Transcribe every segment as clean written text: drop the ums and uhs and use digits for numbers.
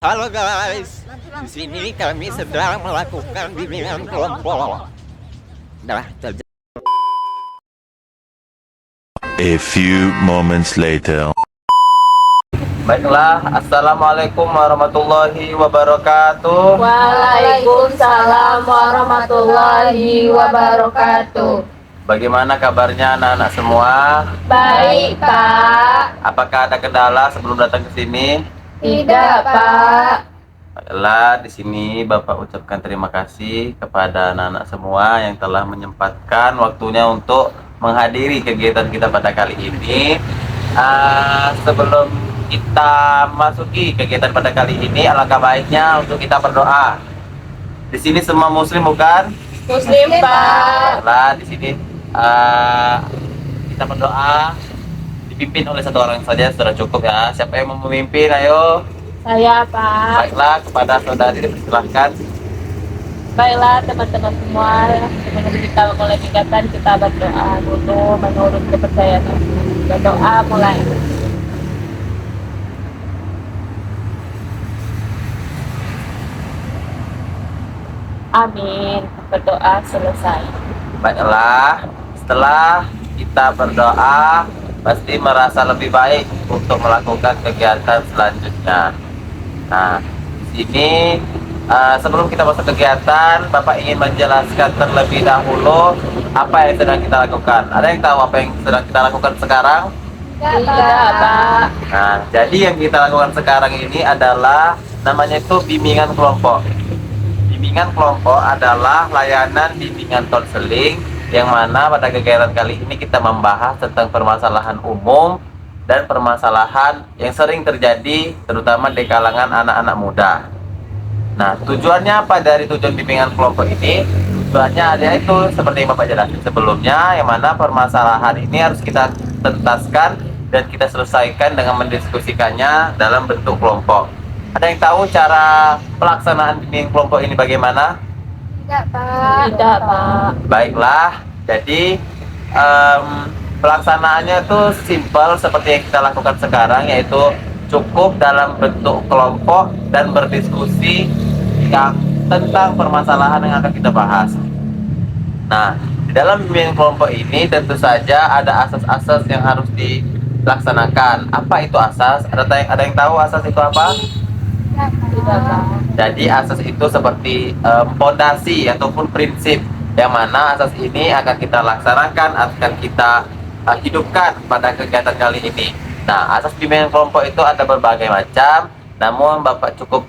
Halo guys, di sini kami sedang melakukan bimbingan kelompok. Dah terjadi. A few moments later. Baiklah, Assalamualaikum warahmatullahi wabarakatuh. Waalaikumsalam warahmatullahi wabarakatuh. Bagaimana kabarnya anak-anak semua? Baik, Pak. Apakah ada kendala sebelum datang ke sini? Tidak, Pak. Baiklah, di sini Bapak ucapkan terima kasih kepada anak-anak semua yang telah menyempatkan waktunya untuk menghadiri kegiatan kita pada kali ini. Sebelum kita masuki kegiatan pada kali ini, alangkah baiknya untuk kita berdoa. Di sini semua muslim bukan? Muslim, Pak. Baiklah, di sini kita berdoa dipimpin oleh satu orang saja sudah cukup ya. Siapa yang mau memimpin? Ayo. Saya, Pak. Baiklah, kepada saudari dipersilahkan. Baiklah, teman-teman semua. Sebelum kita mulai kegiatan, kita berdoa dulu menurut kepercayaan. Berdoa mulai. Amin. Berdoa selesai. Baiklah, setelah kita berdoa, pasti merasa lebih baik untuk melakukan kegiatan selanjutnya. Nah, di sini sebelum kita masuk kegiatan, Bapak ingin menjelaskan terlebih dahulu apa yang sedang kita lakukan. Ada yang tahu apa yang sedang kita lakukan sekarang? Tidak, Pak. Nah, jadi yang kita lakukan sekarang ini adalah namanya itu bimbingan kelompok. Bimbingan kelompok adalah layanan bimbingan konseling yang mana pada kegiatan kali ini kita membahas tentang permasalahan umum dan permasalahan yang sering terjadi terutama di kalangan anak-anak muda. Nah, tujuannya apa dari tujuan bimbingan kelompok ini? Tujuannya ada itu seperti yang Bapak jelaskan sebelumnya, yang mana permasalahan ini harus kita tuntaskan dan kita selesaikan dengan mendiskusikannya dalam bentuk kelompok. Ada yang tahu cara pelaksanaan bimbingan kelompok ini bagaimana? Tidak, Pak. Tidak, Pak. Baiklah, jadi pelaksanaannya itu simpel seperti yang kita lakukan sekarang, yaitu cukup dalam bentuk kelompok dan berdiskusi yang tentang permasalahan yang akan kita bahas. Nah, di dalam bimbingan kelompok ini tentu saja ada asas-asas yang harus dilaksanakan. Apa itu asas? Ada yang tahu asas itu apa? Tidak, Pak. Jadi asas itu seperti fondasi ataupun prinsip yang mana asas ini akan kita laksanakan, akan kita hidupkan pada kegiatan kali ini. Nah, asas bimbingan kelompok itu ada berbagai macam, namun Bapak cukup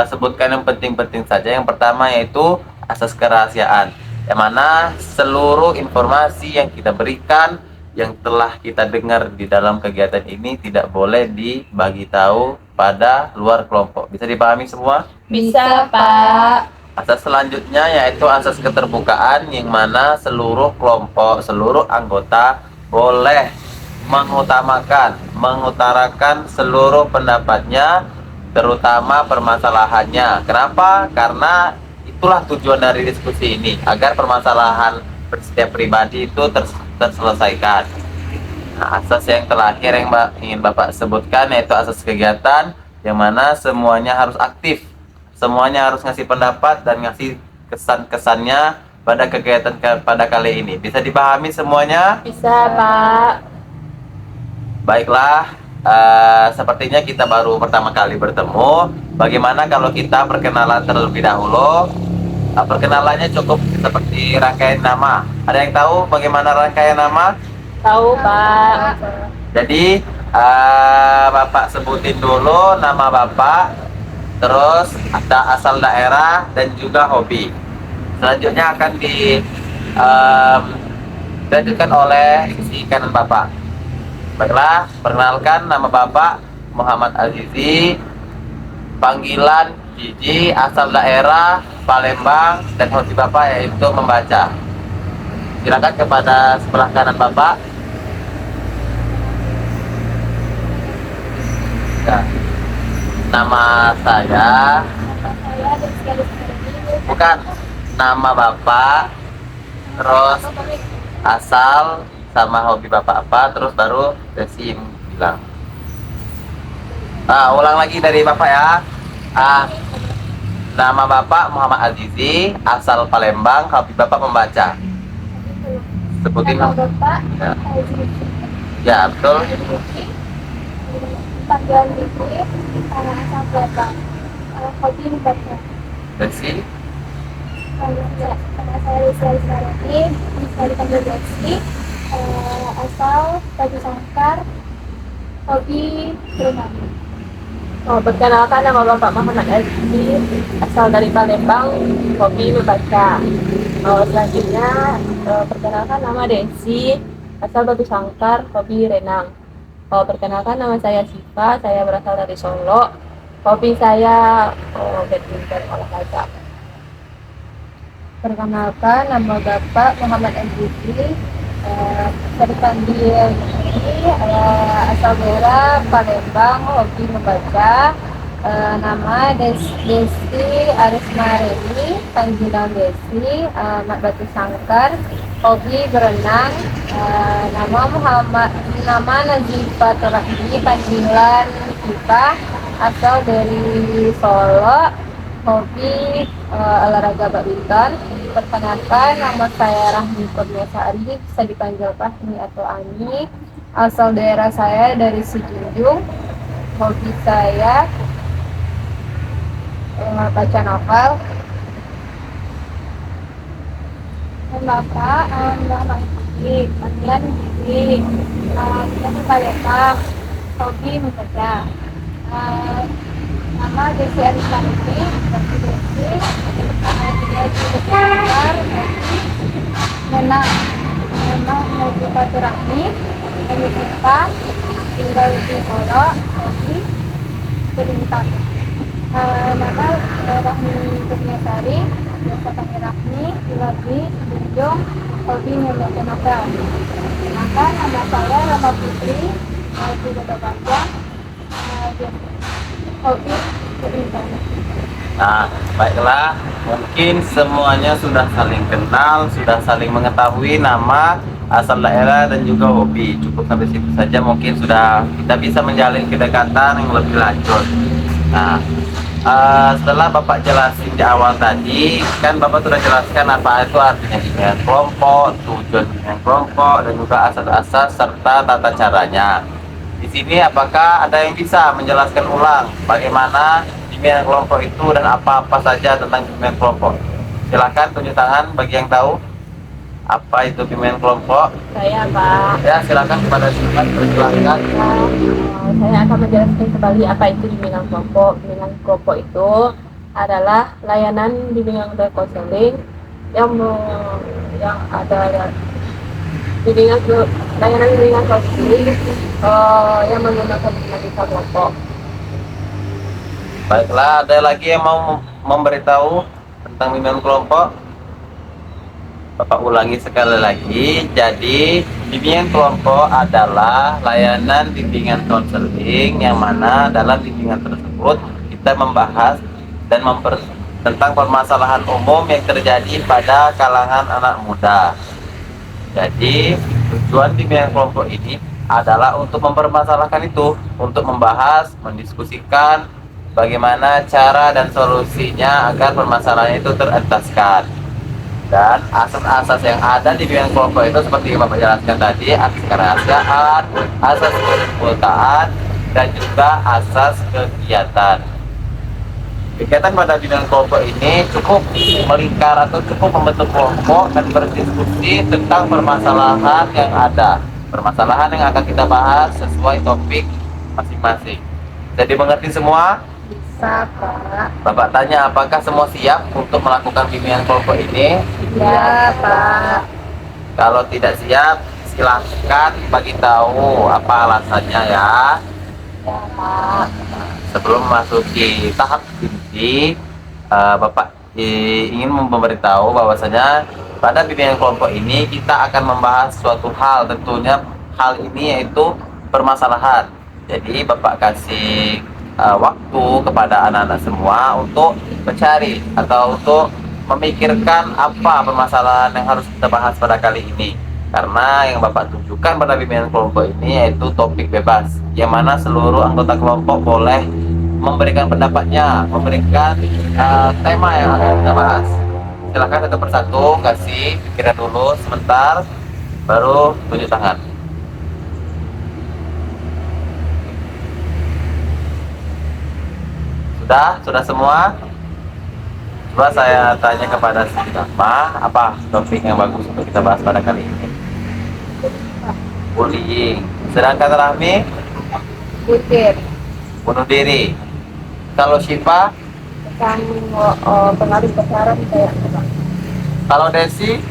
sebutkan yang penting-penting saja. Yang pertama yaitu asas kerahasiaan, yang mana seluruh informasi yang kita berikan, yang telah kita dengar di dalam kegiatan ini tidak boleh dibagi tahu pada luar kelompok. Bisa dipahami semua? Bisa, Pak. Asas selanjutnya yaitu asas keterbukaan, yang mana seluruh kelompok, seluruh anggota boleh mengutarakan seluruh pendapatnya, terutama permasalahannya. Kenapa? Karena itulah tujuan dari diskusi ini, agar permasalahan setiap pribadi itu terselesaikan. Nah, asas yang terakhir yang ingin Bapak sebutkan yaitu asas kegiatan, yang mana semuanya harus aktif, semuanya harus ngasih pendapat dan ngasih kesan-kesannya pada kegiatan pada kali ini. Bisa dipahami semuanya? Bisa, Pak. Baiklah, sepertinya kita baru pertama kali bertemu. Bagaimana kalau kita perkenalan terlebih dahulu? Perkenalannya cukup seperti rangkaian nama. Ada yang tahu bagaimana rangkaian nama? Tahu, Pak. Jadi Bapak sebutin dulu nama Bapak, terus ada asal daerah dan juga hobi. Selanjutnya akan dilanjutkan oleh sisi kanan Bapak. Baiklah, perkenalkan, nama Bapak Muhammad Azizi, panggilan Gigi, asal daerah Palembang, dan hobi Bapak yaitu membaca. Silakan kepada sebelah kanan Bapak. Ya. Nama saya, bukan, nama Bapak, terus asal sama hobi Bapak apa, terus baru Desi bilang. Ulang lagi dari Bapak ya. Ah, nama Bapak Muhammad Azizi, asal Palembang, hobi Bapak membaca. Sebutin Nama nama. Bapak Ya, Aziz ya betul. panggilan Bibi asal Palembang. Hobi membaca. Desi, Nama saya Lisa Lisarati, bisa dipanggil Desi. Asal Batu Sangkar. Hobi berenang. Oh, perkenalkan nama Bapak Muhammad Aziz, asal dari Palembang, hobi membaca. Oh, selanjutnya, perkenalkan nama Desi, asal Batu Sangkar, hobi renang. Oh, perkenalkan nama saya Siva, saya berasal dari Solo, hobi saya badminton olahraga. Perkenalkan nama Bapak Muhammad Azizi, bisa dipanggil ini, asal daerah Palembang, hobi membaca. Nama Desi Arismareni, panggilan Desi, Mak Batu Sangkar, hobi berenang. Nama Nazifa Turahmi, panggilan Siva, asal dari Solo, hobi olahraga badminton. Perkenalkan nama saya Rahmi Kurniasari, bisa dipanggil Fahmi atau Ani, asal daerah saya dari Sijunjung, hobi saya baca novel. Bapak Muhammad Aziz, panggilan Bibi, kita di Palembang, hobi membaca. Nama Desi Arismanti, Desi dia juga besar, menang memang hobi silaturahmi, hobi kita tinggal di Solo, hobi badminton. Nama Rahmi Kurniasari, biasa panggil Rahmi, hobi berkunjung, hobi membaca novel. Maka nama saya Rama Putri, hobi baca, hobi badminton. Nah, baiklah, mungkin semuanya sudah saling kenal, sudah saling mengetahui nama, asal daerah, dan juga hobi. Cukup sampai situ saja, mungkin sudah kita bisa menjalin kedekatan yang lebih lanjut. Nah, setelah Bapak jelasin di awal tadi, kan Bapak sudah jelaskan apa itu artinya bimbingan kelompok, tujuan bimbingan kelompok, dan juga asas-asas serta tata caranya. Di sini apakah ada yang bisa menjelaskan ulang bagaimana bimbingan kelompok itu dan apa-apa saja tentang bimbingan kelompok? Silakan tunjuk tangan bagi yang tahu apa itu bimbingan kelompok. Saya Pak. Ya, silakan kepada silakan persilakan. Saya akan menjelaskan kembali apa itu bimbingan kelompok. Bimbingan kelompok itu adalah layanan bimbingan konseling yang ada layanan bimbingan konseling yang menggunakan dinamika kelompok. Baiklah, ada lagi yang mau memberitahu tentang bimbingan kelompok? Bapak ulangi sekali lagi. Jadi, bimbingan kelompok adalah layanan bimbingan konseling yang mana dalam bimbingan tersebut kita membahas dan tentang permasalahan umum yang terjadi pada kalangan anak muda. Jadi, tujuan bimbingan kelompok ini adalah untuk mempermasalahkan itu, untuk membahas, mendiskusikan bagaimana cara dan solusinya agar permasalahan itu terentaskan. Dan asas-asas yang ada di bimbingan kelompok itu seperti yang Bapak jelaskan tadi, asas kerahasiaan, asas kepesertaan, dan juga asas kegiatan. Kegiatan pada bimbingan kelompok ini cukup melingkar atau cukup membentuk kelompok dan berdiskusi tentang permasalahan yang ada, permasalahan yang akan kita bahas sesuai topik masing-masing. Jadi mengerti semua? Bisa, Pak. Bapak tanya, apakah semua siap untuk melakukan bimbingan kelompok ini? Ya, Pak. Kalau tidak siap, silahkan bagi tahu apa alasannya ya. Ya, Pak. Sebelum memasuki tahap inti, Bapak ingin memberitahu bahwasanya pada bimbingan kelompok ini kita akan membahas suatu hal, tentunya hal ini yaitu permasalahan. Jadi Bapak kasih waktu kepada anak-anak semua untuk mencari atau untuk memikirkan apa permasalahan yang harus kita bahas pada kali ini. Karena yang Bapak tunjukkan pada bimbingan kelompok ini yaitu topik bebas, yang mana seluruh anggota kelompok boleh memberikan pendapatnya, memberikan tema yang akan kita bahas. Silahkan satu persatu kasih pikiran dulu sebentar, baru tunjuk tangan. Sudah semua? Coba saya tanya kepada si Rahma, apa topik yang bagus untuk kita bahas pada kali ini? Bullying. Sedangkan Rahmi, Butir. bunuh diri. Kalau Syifa, Tentang pengaruh pacaran kayak apa? kalau Desi,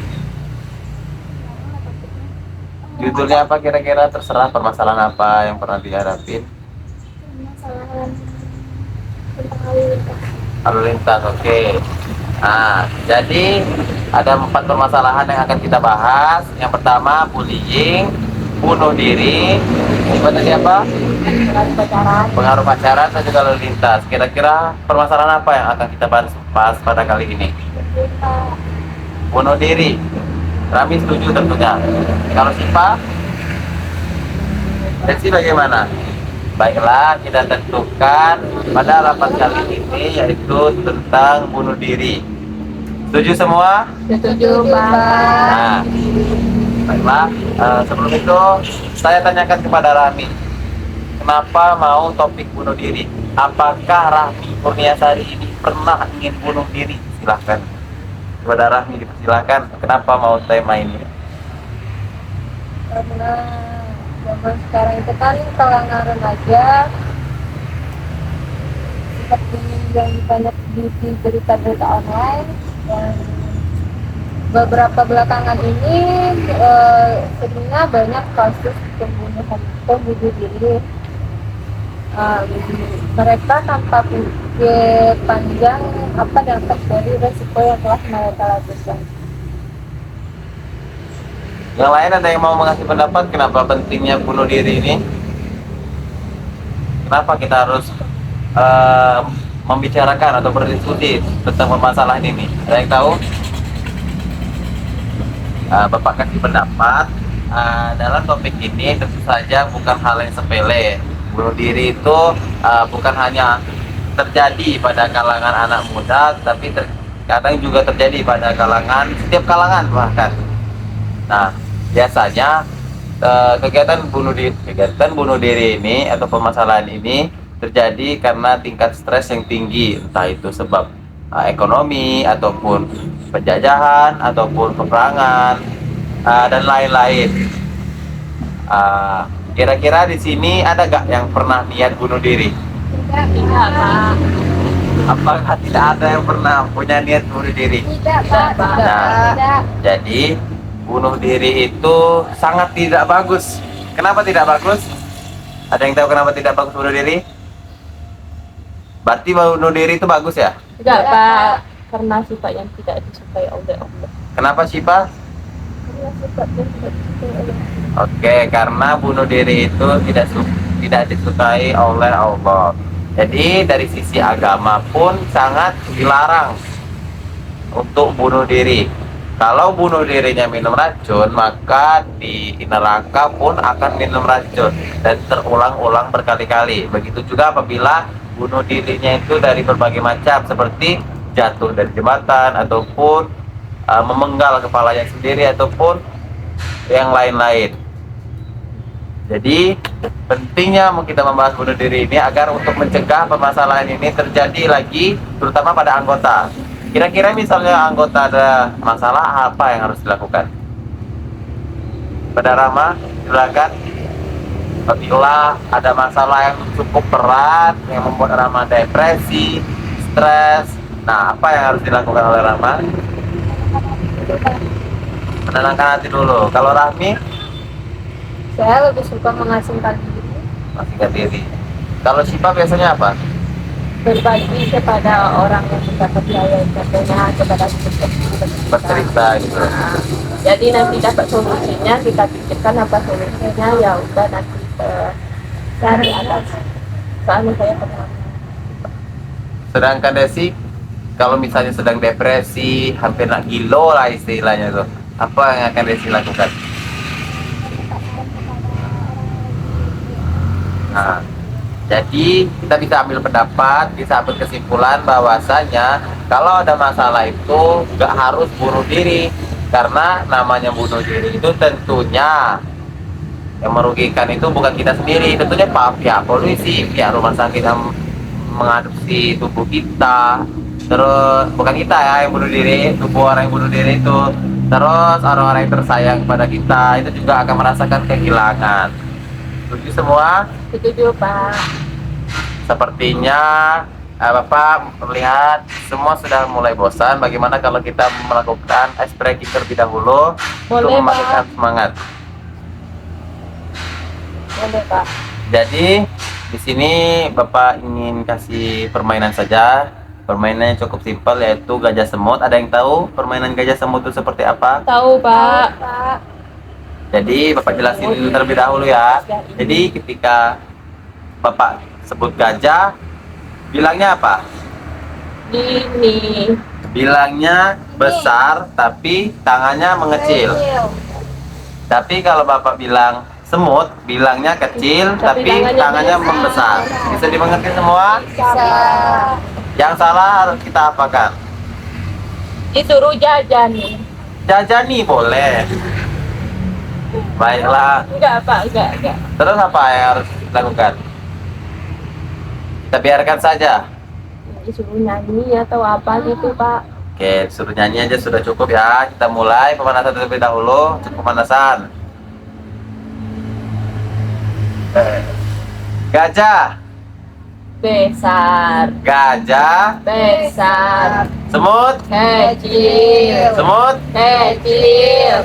judulnya apa kira-kira? Terserah permasalahan apa yang pernah dihadapin. Permasalahan tentang lalu lintas. Lalu lintas, oke. Nah, jadi ada 4 permasalahan yang akan kita bahas. Yang pertama bullying, bunuh diri, tadi apa? Pengaruh pacaran. Pengaruh pacaran dan juga lalu lintas. Kira-kira permasalahan apa yang akan kita bahas pada kali ini? Bunuh diri. Rami setuju tentunya. Kalau Sipa, Desi bagaimana? Baiklah, kita tentukan pada rapat kali ini yaitu tentang bunuh diri. Setuju semua? Setuju, Pak. Nah, baiklah. Sebelum itu, saya tanyakan kepada Rami, kenapa mau topik bunuh diri? Apakah Rahmi Kurniasari ini pernah ingin bunuh diri? Silahkan. Kepada Rahmi dipersilakan. Kenapa mau tema ini? Karena zaman sekarang itu kan kalangan remaja seperti yang banyak di berita-berita online, dan beberapa belakangan ini sebenarnya banyak kasus pembunuh diri. Mereka tanpa pikir panjang apa dampak dari resiko yang telah mereka lakukan. Yang lain ada yang mau mengasih pendapat kenapa pentingnya bunuh diri ini? Kenapa kita harus membicarakan atau berdiskusi tentang permasalahan ini? Ada yang tahu? Bapak kasih pendapat. Dalam topik ini tentu saja bukan hal yang sepele. Bunuh diri itu bukan hanya terjadi pada kalangan anak muda, tapi kadang juga terjadi pada setiap kalangan bahkan. Nah, biasanya kegiatan bunuh diri ini atau permasalahan ini terjadi karena tingkat stres yang tinggi, entah itu sebab ekonomi ataupun penjajahan ataupun peperangan dan lain-lain. Kira-kira di sini ada gak yang pernah niat bunuh diri? Tidak, Pak. Apakah tidak ada yang pernah punya niat bunuh diri? Tidak, Pak. Nah, Tidak. jadi bunuh diri itu sangat tidak bagus. Kenapa tidak bagus? Ada yang tahu kenapa tidak bagus bunuh diri? Berarti bunuh diri itu bagus ya? Tidak, Pak. Karena sifat yang tidak disukai oleh Allah. Kenapa sih Pak? Karena sifat yang tidak disukai oleh Oke, karena bunuh diri itu tidak disukai oleh Allah. Jadi dari sisi agama pun sangat dilarang untuk bunuh diri. Kalau bunuh dirinya minum racun, maka di neraka pun akan minum racun dan terulang-ulang berkali-kali. Begitu juga apabila bunuh dirinya itu dari berbagai macam, seperti jatuh dari jembatan ataupun memenggal kepalanya sendiri ataupun yang lain-lain. Jadi pentingnya kita membahas bunuh diri ini agar untuk mencegah permasalahan ini terjadi lagi, terutama pada anggota. Kira-kira misalnya anggota ada masalah, apa yang harus dilakukan? Pada Rama, silakan. Apabila ada masalah yang cukup berat yang membuat Rama depresi, stres, nah apa yang harus dilakukan oleh Rama? Menenangkan hati dulu. Kalau Rahmi, Saya lebih suka mengasingkan diri, masihkan diri. Kalau Syifa biasanya apa? berbagi kepada orang yang kita percaya, contohnya kepada Bercerita gitu. Jadi nanti dapat solusinya, kita pikirkan apa solusinya, ya udah nanti cari atas. Soalnya saya pernah. Sedangkan Desi, kalau misalnya sedang depresi, hampir nak gilo lah istilahnya tuh, apa yang akan Desi lakukan? Nah, Jadi kita bisa ambil pendapat, bisa ambil kesimpulan bahwasanya kalau ada masalah itu nggak harus bunuh diri, karena namanya bunuh diri itu tentunya yang merugikan itu bukan kita sendiri, tentunya pihak polisi, pihak rumah sakit yang mengadopsi tubuh kita, terus bukan kita ya yang bunuh diri, tubuh orang yang bunuh diri itu, terus orang-orang yang tersayang kepada kita itu juga akan merasakan kehilangan. Setuju semua? Setuju, Pak. Sepertinya Bapak melihat semua sudah mulai bosan. Bagaimana kalau kita melakukan ice breaking terlebih dahulu untuk Boleh, membangkitkan Pak. semangat? Boleh, Pak. Jadi di sini Bapak ingin kasih permainan saja. Permainannya cukup simpel, yaitu gajah semut. Ada yang tahu permainan gajah semut itu seperti apa? Tahu, Pak. Pak. Jadi Bapak jelasin dulu terlebih dahulu ya. Jadi ketika Bapak sebut gajah, bilangnya apa? Ini. Bilangnya besar tapi tangannya mengecil. Tapi kalau Bapak bilang semut, bilangnya kecil tapi tangannya membesar. Bisa dimengerti semua? Bisa. Yang salah harus kita apakan? Disuruh jajan nih. Jajani boleh. Baiklah. Enggak, Pak. Enggak. Terus apa yang harus dilakukan? Kita biarkan saja. Disuruh nyanyi atau apa gitu, Pak. Oke, suruh nyanyi aja sudah cukup ya. Kita mulai pemanasan terlebih dahulu. Cukup pemanasan. Gajah, Besar. gajah, Besar. semut, Kecil. semut. Kecil.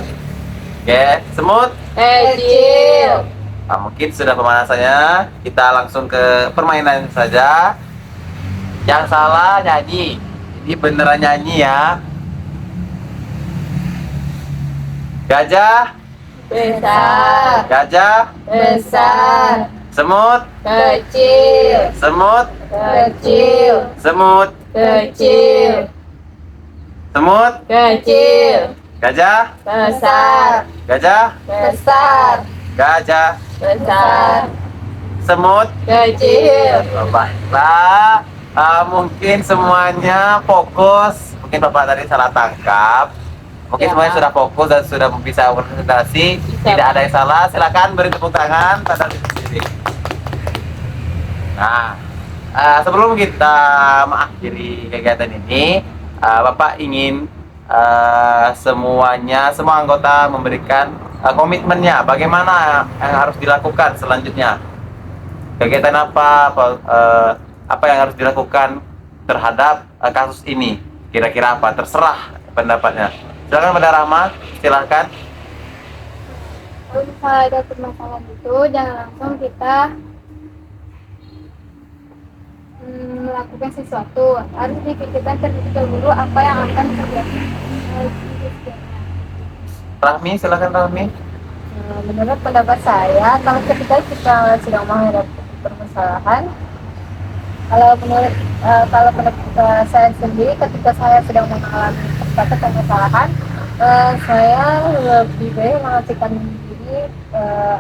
Oke, semut. Kecil. Nah, mungkin sudah pemanasannya. Kita langsung ke permainan saja. Yang salah nyanyi. Ini beneran nyanyi ya. Gajah, Besar. gajah, Besar. semut, Kecil. semut, Kecil. semut, Kecil. semut, Kecil. gajah, Besar. gajah, Besar. gajah, Besar. semut. Kecil. Baiklah, mungkin semuanya fokus. Mungkin Bapak tadi salah tangkap. Mungkin Ya. semuanya sudah fokus dan sudah bisa berkonsentrasi. Tidak ada yang salah. Silakan beri tepuk tangan pada diri sendiri. Nah, sebelum kita mengakhiri kegiatan ini, Bapak ingin semua anggota memberikan komitmennya. Bagaimana yang harus dilakukan selanjutnya? Kegiatan apa yang harus dilakukan terhadap kasus ini? Kira-kira apa? Terserah pendapatnya. Silakan Pada Rahma, silakan. Kalau misalnya ada permasalahan itu, jangan langsung kita melakukan sesuatu. Harus dipikirkan terlebih dahulu apa yang akan terjadi. Rahmi, silakan Rahmi. Menurut pendapat saya, kalau ketika kita sedang menghadapi permasalahan, kalau pendapat saya sendiri, ketika saya sedang mengalami suatu permasalahan, saya lebih baik mengasihkan diri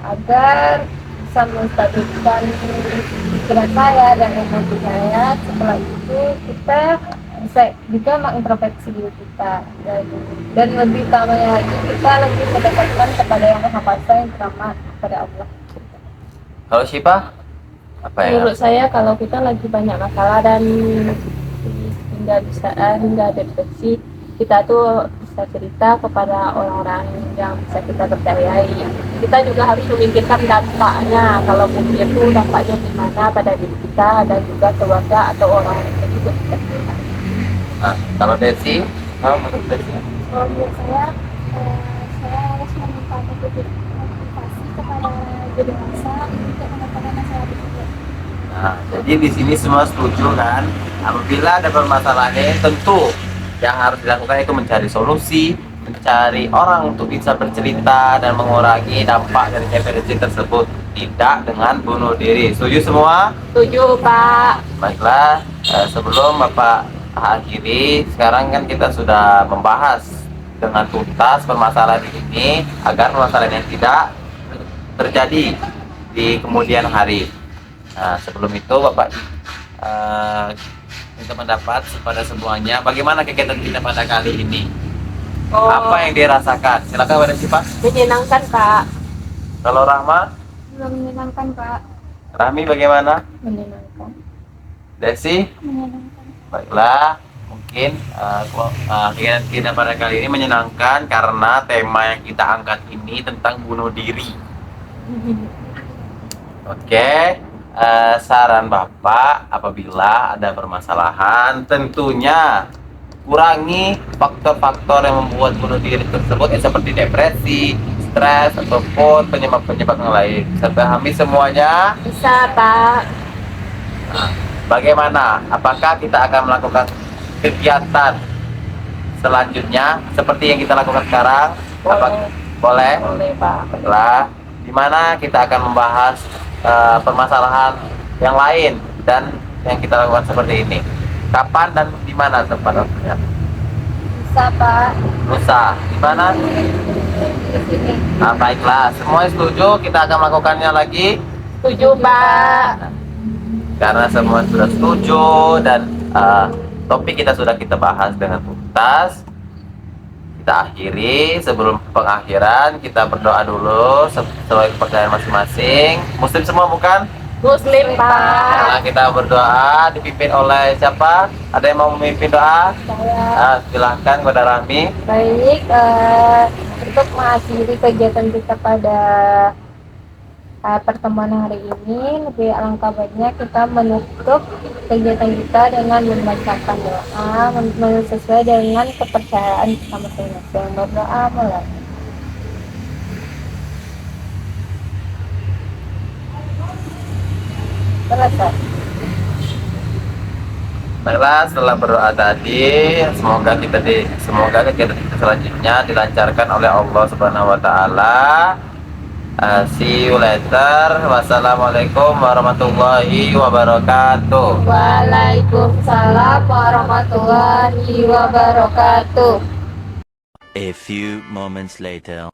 agar bisa menstabilkan pikiran saya dan emosi saya. Setelah itu kita bisa juga mengintrospeksi diri kita, dan lebih utamanya lagi kita lebih mendekatkan kepada yang Maha Kuasa yang bernama kepada Allah. Kalau Syifa, apa ya? Menurut saya kalau kita lagi banyak masalah dan hingga depresi, kita tuh bisa cerita kepada orang-orang yang bisa kita percayai. Kita juga harus memikirkan dampaknya, kalau mungkin itu dampaknya gimana pada diri kita dan juga keluarga atau orang yang kita juga kita percayai. Nah, kalau Desi, menurut Desi? Kalau menurut saya harus meminta motivasi kepada diri saya untuk mengatakan masalah tersebut. Nah, jadi di sini semua setuju kan? Apabila ada permasalahan, tentu yang harus dilakukan itu mencari solusi, mencari orang untuk bisa bercerita dan mengurangi dampak dari depresi tersebut, tidak dengan bunuh diri. Setuju semua? Setuju, Pak. Baiklah, sebelum Bapak akhiri, sekarang kan kita sudah membahas dengan tuntas permasalahan ini agar permasalahan yang tidak terjadi di kemudian hari. Nah, sebelum itu Bapak minta pendapat kepada semuanya. Bagaimana kegiatan kita pada kali ini? Oh, Apa yang dirasakan? Silakan pada Pak. menyenangkan Kak. Kalau Rahma, Belum menyenangkan, Pak. Rahmi bagaimana? Menyenangkan. Desi, Menyenangkan. baiklah. Mungkin kegiatan kita pada kali ini menyenangkan karena tema yang kita angkat ini tentang bunuh diri. Oke, saran Bapak apabila ada permasalahan tentunya kurangi faktor-faktor yang membuat bunuh diri tersebut seperti depresi, stres, ataupun penyebab-penyebab yang lain. Bisa pahami semuanya? Bisa Pak. Nah, bagaimana? Apakah kita akan melakukan kegiatan selanjutnya seperti yang kita lakukan sekarang? Boleh? Boleh Pak. Baiklah, di mana kita akan membahas permasalahan yang lain dan yang kita lakukan seperti ini. Kapan dan di mana tempatnya? Bisa, Pak. Lusa. Di mana? Di sini. Nah, baiklah. Semua setuju kita akan melakukannya lagi? Setuju Pak. Karena semua sudah setuju dan topik kita sudah kita bahas dengan tuntas. Kita akhiri. Sebelum pengakhiran kita berdoa dulu sesuai kepercayaan masing-masing. Muslim semua bukan? Muslim Pak. Nah, kita berdoa dipimpin oleh siapa? Ada yang mau memimpin doa? Saya Silahkan kepada Rahmi. baik untuk mengakhiri kegiatan kita pada pertemuan hari ini, lebih alangkah baiknya kita menutup kegiatan kita dengan membacakan doa sesuai dengan kepercayaan kita masing-masing. Berdoa mulai. Selesai. Baiklah, setelah berdoa tadi, semoga kegiatan kita selanjutnya dilancarkan oleh Allah Subhanahu wa taala. See you later. Wassalamualaikum warahmatullahi wabarakatuh. Waalaikumsalam warahmatullahi wabarakatuh. A few moments later.